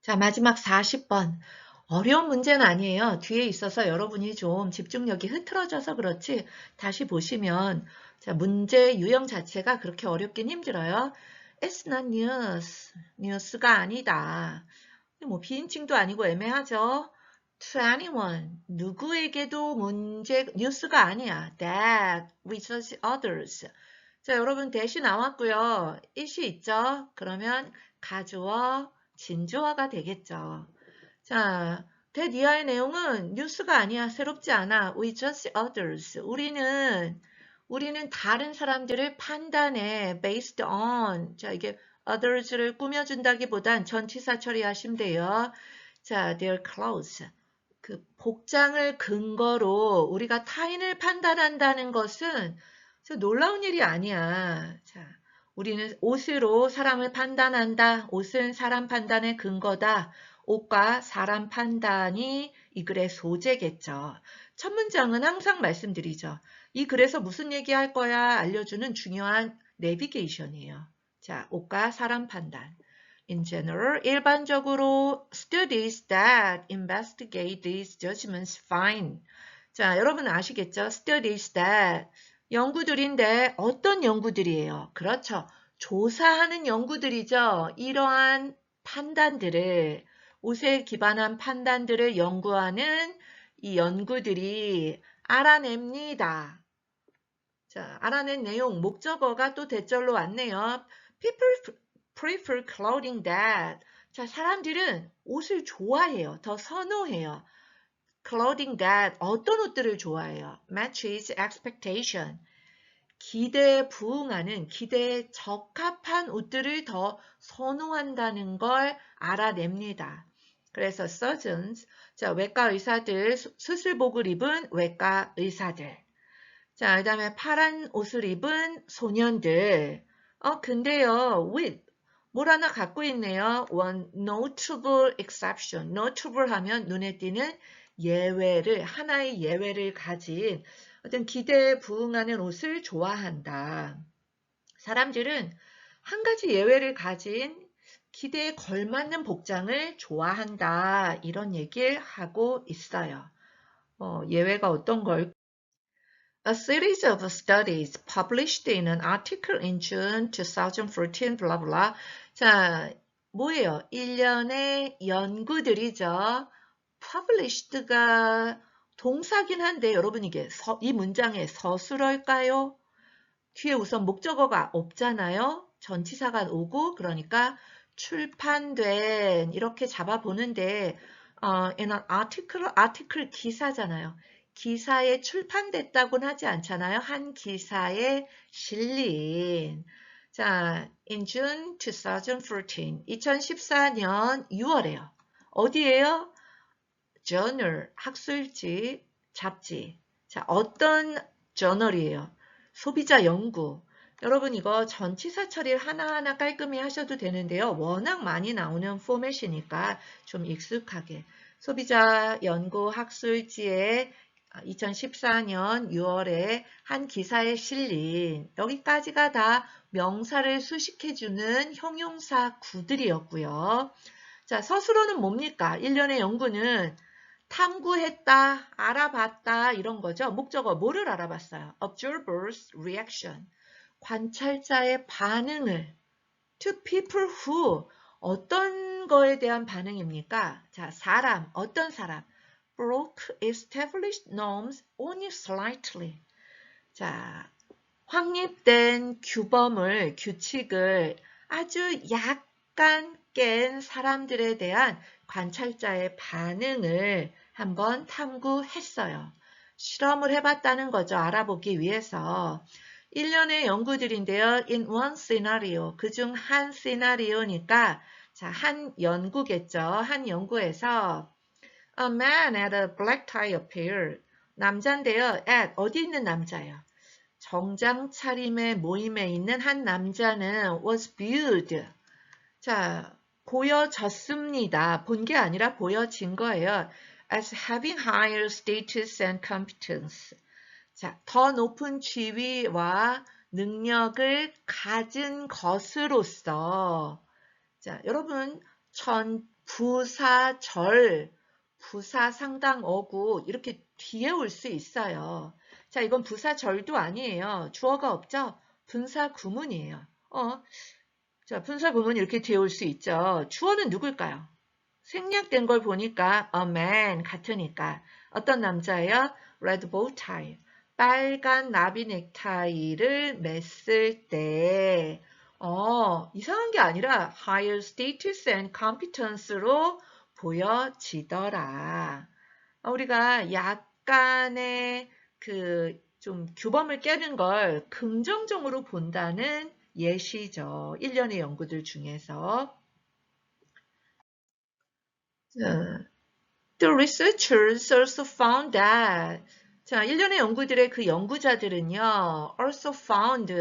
자, 마지막 40번. 어려운 문제는 아니에요. 뒤에 있어서 여러분이 좀 집중력이 흐트러져서 그렇지 다시 보시면 자, 문제 유형 자체가 그렇게 어렵긴 힘들어요. It's not news. 뉴스가 아니다. 뭐 비인칭도 아니고 애매하죠. To anyone. 누구에게도 뉴스가 아니야. That with others. 자, 여러분 대시 나왔고요. it이 있죠? 그러면 가주어, 진주어가 되겠죠. 자, that 이하의 내용은 뉴스가 아니야. 새롭지 않아. We just others. 우리는 다른 사람들을 판단해. based on. 자, 이게 others를 꾸며준다기보단 전치사 처리하시면 돼요. 자, their clothes. 그 복장을 근거로 우리가 타인을 판단한다는 것은 놀라운 일이 아니야. 자, 우리는 옷으로 사람을 판단한다. 옷은 사람 판단의 근거다. 옷과 사람 판단이 이 글의 소재겠죠. 첫 문장은 항상 말씀드리죠. 이 글에서 무슨 얘기할 거야 알려주는 중요한 내비게이션이에요. 자, 옷과 사람 판단. In general, 일반적으로 studies that investigate these judgments find. 자, 여러분 아시겠죠? studies that 연구들인데 어떤 연구들이에요? 그렇죠. 조사하는 연구들이죠. 이러한 판단들을 옷에 기반한 판단들을 연구하는 이 연구들이 알아냅니다. 자, 알아낸 내용 목적어가 또 대절로 왔네요. People prefer clothing that. 자, 사람들은 옷을 좋아해요. 더 선호해요. clothing that 어떤 옷들을 좋아해요? matches expectation. 기대에 부응하는 기대에 적합한 옷들을 더 선호한다는 걸 알아냅니다. 그래서 surgeons, 자, 외과 의사들, 수술복을 입은 외과 의사들. 자, 그 다음에 파란 옷을 입은 소년들. 근데요, with, 뭘 하나 갖고 있네요. One notable exception. notable 하면 눈에 띄는 하나의 예외를 가진 어떤 기대에 부응하는 옷을 좋아한다. 사람들은 한 가지 예외를 가진 기대에 걸맞는 복장을 좋아한다. 이런 얘기를 하고 있어요. 예외가 어떤 걸? A series of studies published in an article in June 2014, blah blah. 자, 뭐예요? 일련의 연구들이죠. published가 동사긴 한데 여러분 이게 이 문장에 서술어일까요? 뒤에 우선 목적어가 없잖아요. 전치사가 오고 그러니까 출판된 이렇게 잡아보는데 in an article 기사잖아요. 기사에 출판됐다고는 하지 않잖아요. 한 기사에 실린. 자, in June 2014, 2014년 6월에요. 어디에요? journal, 학술지, 잡지. 자, 어떤 저널이에요? 소비자 연구. 여러분 이거 전치사 처리를 하나하나 깔끔히 하셔도 되는데요. 워낙 많이 나오는 포맷이니까 좀 익숙하게. 소비자 연구 학술지에 2014년 6월에 한 기사에 실린 여기까지가 다 명사를 수식해주는 형용사 구들이었고요. 자, 서술어는 뭡니까? 일련의 연구는 탐구했다, 알아봤다 이런 거죠. 목적어 뭐를 알아봤어요? Observer's reaction. 관찰자의 반응을 to people who 어떤 거에 대한 반응입니까? 자, 어떤 사람 broke established norms only slightly. 자, 확립된 규칙을 아주 약간 깬 사람들에 대한 관찰자의 반응을 한번 탐구했어요. 실험을 해봤다는 거죠. 알아보기 위해서. 일련의 연구들인데요. In one scenario, 그중 한 시나리오니까 자, 한 연구겠죠. 한 연구에서 A man at a black tie appeared. 남자인데요. at 어디 있는 남자예요? 정장 차림의 모임에 있는 한 남자는 was viewed. 자, 보여졌습니다. 본 게 아니라 보여진 거예요. As having higher status and competence. 자, 더 높은 지위와 능력을 가진 것으로서 자, 여러분 부사절, 부사상당어구 이렇게 뒤에 올 수 있어요. 자, 이건 부사절도 아니에요. 주어가 없죠? 분사구문이에요. 자, 분사구문 이렇게 뒤에 올 수 있죠. 주어는 누굴까요? 생략된 걸 보니까 a man 같으니까 어떤 남자예요? red bow tie. 빨간 나비 넥타이를 맸을 때 이상한 게 아니라 higher status and competence로 보여지더라. 우리가 약간의 그 좀 규범을 깨는 걸 긍정적으로 본다는 예시죠. 일련의 연구들 중에서. The researchers also found that 자, 일련의 연구들의 그 연구자들은요, also found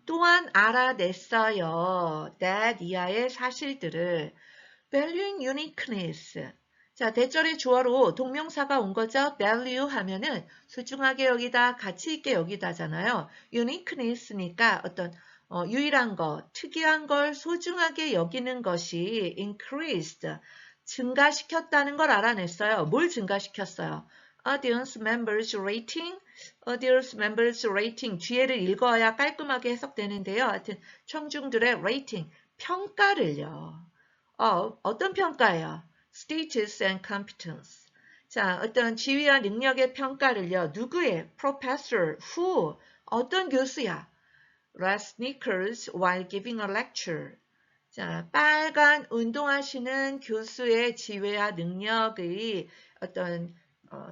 또한 알아냈어요. that 이하의 사실들을 valuing uniqueness 자, 대절의 주어로 동명사가 온 거죠. value 하면은 소중하게 여기다, 가치 있게 여기다잖아요. uniqueness니까 어떤 유일한 것, 특이한 걸 소중하게 여기는 것이 increased 증가시켰다는 걸 알아냈어요. 뭘 증가시켰어요? Audience members rating, audience members rating 뒤에를 읽어야 깔끔하게 해석되는데요. 하여튼 청중들의 rating, 평가를요. 어떤 평가예요? Status and competence. 자, 어떤 지위와 능력의 평가를요. 누구의? Professor, who? 어떤 교수야? Red sneakers while giving a lecture. 자, 빨간 운동하시는 교수의 지위와 능력의 어떤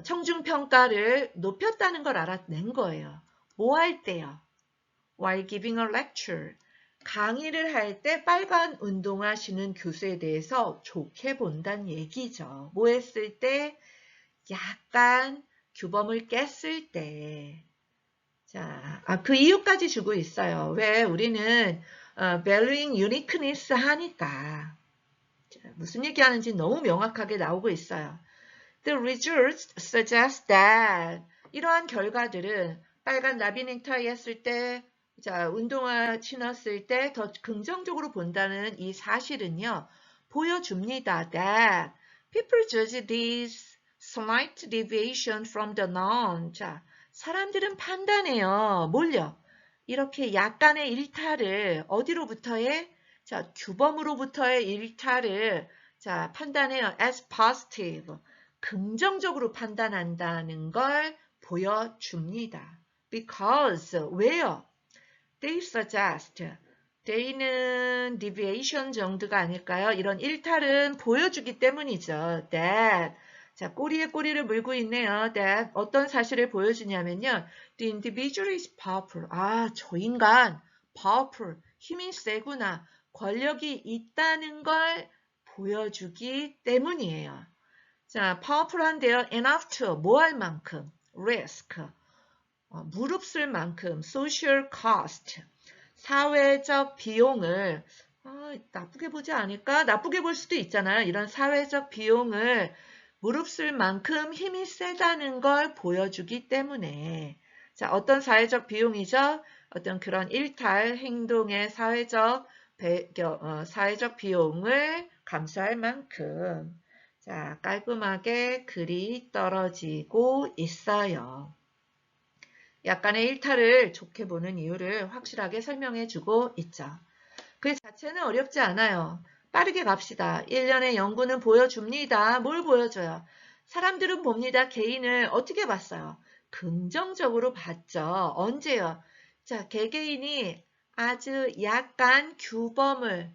청중평가를 높였다는 걸 알아낸 거예요. 뭐 할 때요? While giving a lecture. 강의를 할 때 빨간 운동하시는 교수에 대해서 좋게 본다는 얘기죠. 뭐 했을 때? 약간 규범을 깼을 때. 자, 그 이유까지 주고 있어요. 왜? 우리는 valuing uniqueness 하니까. 자, 무슨 얘기하는지 너무 명확하게 나오고 있어요. The results suggest that 이러한 결과들은 빨간 나비 넥타이 했을 때, 자, 운동화 신었을 때 더 긍정적으로 본다는 이 사실은요, 보여줍니다. That people judge this slight deviation from the norm. 자, 사람들은 판단해요. 뭘요? 이렇게 약간의 일탈을 어디로부터 해? 자, 규범으로부터의 일탈을 자, 판단해요. as positive. 긍정적으로 판단한다는 걸 보여줍니다. Because 왜요? They suggest. they는 deviation 정도가 아닐까요? 이런 일탈은 보여주기 때문이죠. That. 자, 꼬리에 꼬리를 물고 있네요. That 어떤 사실을 보여주냐면요. The individual is powerful. 저 인간 powerful. 힘이 세구나. 권력이 있다는 걸 보여주기 때문이에요. 자, powerful한데요. enough to 뭐 할 만큼 risk 무릅쓸 만큼 social cost 사회적 비용을 나쁘게 보지 않을까? 나쁘게 볼 수도 있잖아요. 이런 사회적 비용을 무릅쓸 만큼 힘이 세다는 걸 보여주기 때문에 자, 어떤 사회적 비용이죠? 어떤 그런 일탈 행동의 사회적 비용을 감수할 만큼 자, 깔끔하게 글이 떨어지고 있어요. 약간의 일탈을 좋게 보는 이유를 확실하게 설명해 주고 있죠. 그 자체는 어렵지 않아요. 빠르게 갑시다. 1년의 연구는 보여줍니다. 뭘 보여줘요? 사람들은 봅니다. 개인을 어떻게 봤어요? 긍정적으로 봤죠. 언제요? 자, 개개인이 아주 약간 규범을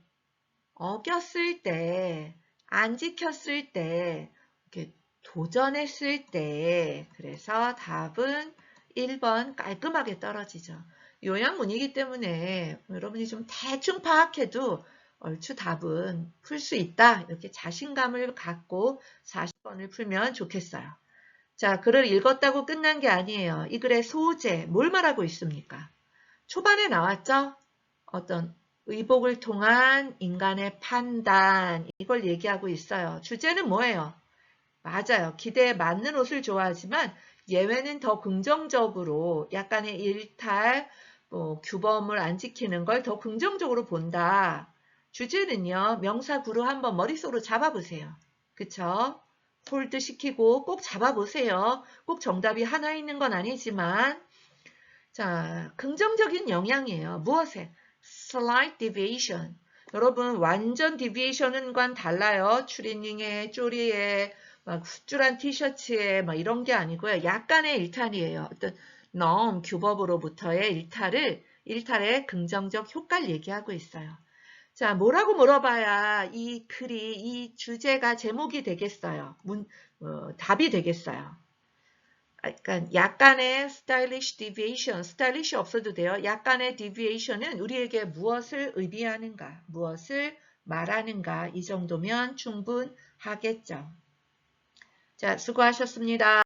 어겼을 때, 안 지켰을 때, 이렇게 도전했을 때, 그래서 답은 1번 깔끔하게 떨어지죠. 요약문이기 때문에 여러분이 좀 대충 파악해도 얼추 답은 풀 수 있다. 이렇게 자신감을 갖고 40번을 풀면 좋겠어요. 자, 글을 읽었다고 끝난 게 아니에요. 이 글의 소재, 뭘 말하고 있습니까? 초반에 나왔죠? 어떤 의복을 통한 인간의 판단, 이걸 얘기하고 있어요. 주제는 뭐예요? 맞아요. 기대에 맞는 옷을 좋아하지만 예외는 더 긍정적으로 약간의 일탈, 규범을 안 지키는 걸 더 긍정적으로 본다. 주제는요, 명사구로 한번 머릿속으로 잡아보세요. 그쵸? 홀드 시키고 꼭 잡아보세요. 꼭 정답이 하나 있는 건 아니지만, 자, 긍정적인 영향이에요. 무엇에? Slight deviation. 여러분, 완전 deviation은과는 달라요. 추리닝에, 쪼리에, 막 훅줄한 티셔츠에, 막 이런 게 아니고요. 약간의 일탈이에요. 어떤 규법으로부터의 일탈의 긍정적 효과를 얘기하고 있어요. 자, 뭐라고 물어봐야 이 글이, 이 주제가 제목이 되겠어요? 답이 되겠어요? 그러니까 약간의 stylish deviation, stylish 없어도 돼요. 약간의 deviation은 우리에게 무엇을 의미하는가, 무엇을 말하는가, 이 정도면 충분하겠죠. 자, 수고하셨습니다.